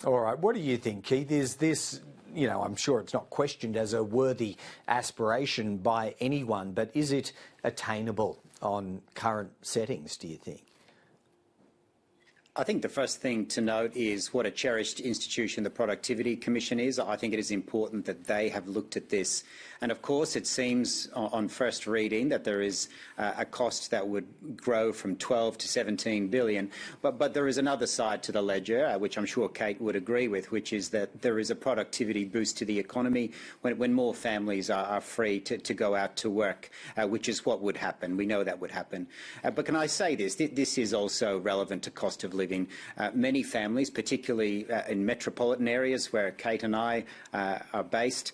All right. What do you think, Keith? Is this, I'm sure it's not questioned as a worthy aspiration by anyone, but is it attainable on current settings, do you think? I think the first thing to note is what a cherished institution the Productivity Commission is. I think it is important that they have looked at this. And of course, it seems on first reading that there is a cost that would grow from 12 to 17 billion. But there is another side to the ledger, which I'm sure Kate would agree with, which is that there is a productivity boost to the economy when more families are free to go out to work, which is what would happen. We know that would happen. But can I say this? This is also relevant to cost of living. Many families, particularly in metropolitan areas where Kate and I are based,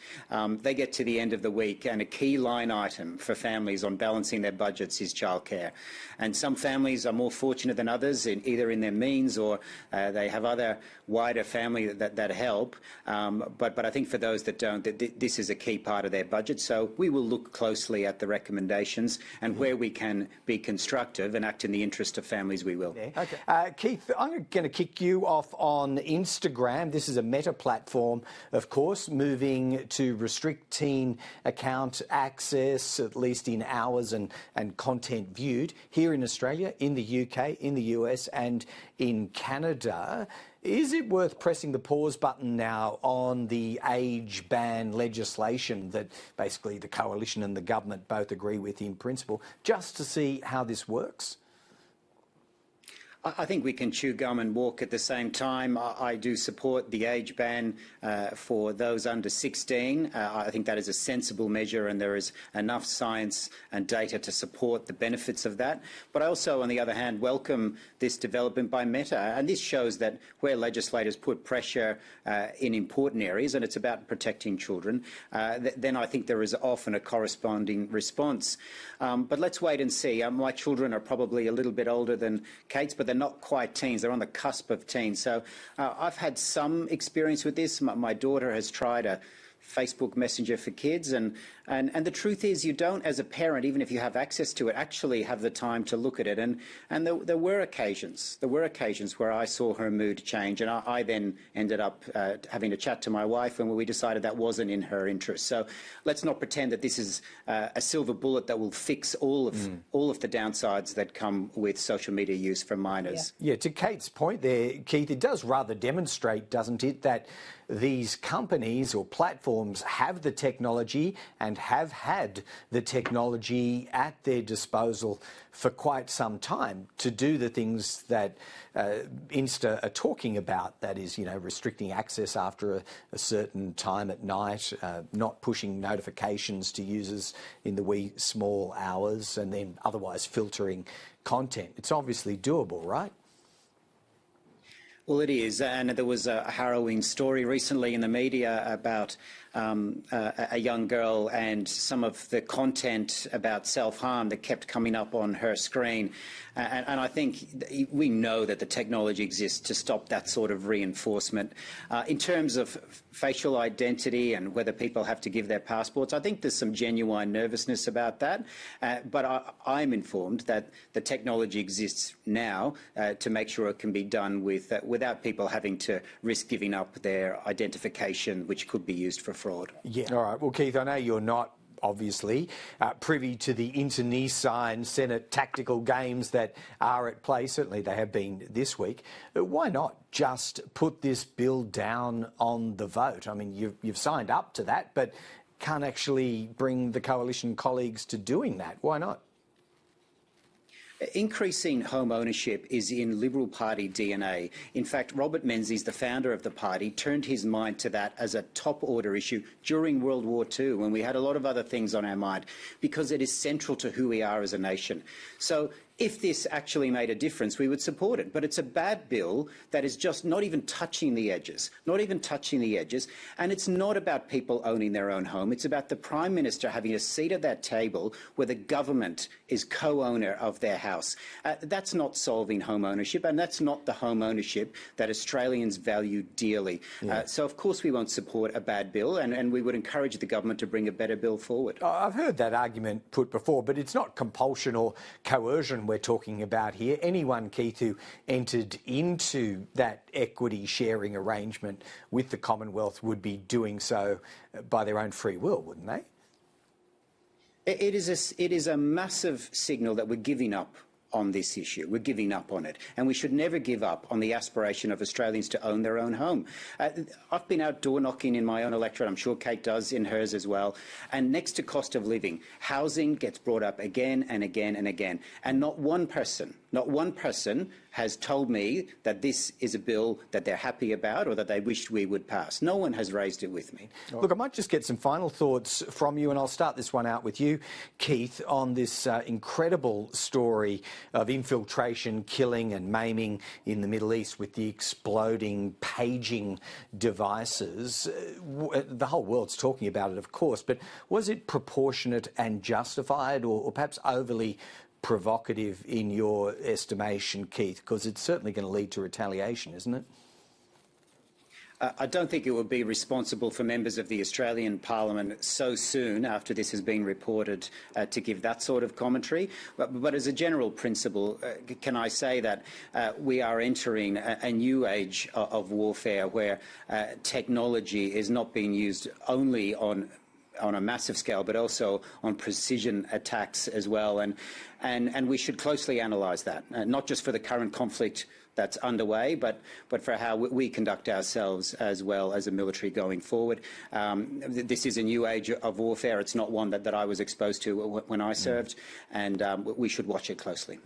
they get to the end of the week and a key line item for families on balancing their budgets is childcare. And some families are more fortunate than others, either in their means or they have other wider family that help. But I think for those that don't, this is a key part of their budget. So we will look closely at the recommendations and where we can be constructive and act in the interest of families, we will. Yeah. Okay. Keith, I'm going to kick you off on Instagram. This is a Meta platform, of course, moving to restrict teen account access, at least in hours and content viewed, here in Australia, in the UK, in the US and in Canada. Is it worth pressing the pause button now on the age ban legislation that basically the Coalition and the government both agree with in principle, just to see how this works? I think we can chew gum and walk at the same time. I do support the age ban for those under 16. I think that is a sensible measure and there is enough science and data to support the benefits of that. But I also, on the other hand, welcome this development by Meta. And this shows that where legislators put pressure in important areas, and it's about protecting children, then I think there is often a corresponding response. But let's wait and see. My children are probably a little bit older than Kate's, but they're not quite teens. They're on the cusp of teens. So I've had some experience with this. My daughter has tried a Facebook Messenger for kids. And the truth is you don't, as a parent, even if you have access to it, actually have the time to look at it. And there were occasions where I saw her mood change. And I then ended up having a chat to my wife and we decided that wasn't in her interest. So let's not pretend that this is a silver bullet that will fix all of the downsides that come with social media use for minors. Yeah, to Kate's point there, Keith, it does rather demonstrate, doesn't it, that these companies or platforms have the technology and have had the technology at their disposal for quite some time to do the things that Insta are talking about, that is, restricting access after a certain time at night, not pushing notifications to users in the wee small hours, and then otherwise filtering content. It's obviously doable, right? Well, it is, and there was a harrowing story recently in the media about a young girl and some of the content about self-harm that kept coming up on her screen. And I think we know that the technology exists to stop that sort of reinforcement. In terms of facial identity and whether people have to give their passports, I think there's some genuine nervousness about that. But I'm informed that the technology exists now to make sure it can be done without people having to risk giving up their identification, which could be used for fraud. Yeah. All right. Well, Keith, I know you're not obviously privy to the internecine Senate tactical games that are at play. Certainly they have been this week. Why not just put this bill down on the vote? I mean, you've signed up to that, but can't actually bring the coalition colleagues to doing that. Why not? Increasing home ownership is in Liberal Party DNA. In fact, Robert Menzies, the founder of the party, turned his mind to that as a top order issue during World War II, when we had a lot of other things on our mind, because it is central to who we are as a nation. So if this actually made a difference, we would support it. But it's a bad bill that is just not even touching the edges, And it's not about people owning their own home. It's about the Prime Minister having a seat at that table where the government is co-owner of their house. That's not solving home ownership, and that's not the home ownership that Australians value dearly. Yeah. So, of course, we won't support a bad bill, and we would encourage the government to bring a better bill forward. I've heard that argument put before, but it's not compulsion or coercion we're talking about here. Anyone, Keith, who entered into that equity sharing arrangement with the Commonwealth would be doing so by their own free will, wouldn't they? It is a massive signal that we're giving up on this issue. We're giving up on it. And we should never give up on the aspiration of Australians to own their own home. I've been out door knocking in my own electorate. I'm sure Kate does in hers as well. And next to cost of living, housing gets brought up again and again and again. And not one person has told me that this is a bill that they're happy about or that they wished we would pass. No one has raised it with me. Look, I might just get some final thoughts from you, and I'll start this one out with you, Keith, on this incredible story of infiltration, killing and maiming in the Middle East with the exploding paging devices. The whole world's talking about it, of course, but was it proportionate and justified, or perhaps overly provocative in your estimation, Keith? Because it's certainly going to lead to retaliation, isn't it? I don't think it would be responsible for members of the Australian Parliament so soon after this has been reported to give that sort of commentary. But as a general principle, can I say that we are entering a new age of warfare where technology is not being used only on a massive scale, but also on precision attacks as well. And we should closely analyse that, not just for the current conflict that's underway, but for how we conduct ourselves as well as a military going forward. This is a new age of warfare. It's not one that I was exposed to when I served, and we should watch it closely.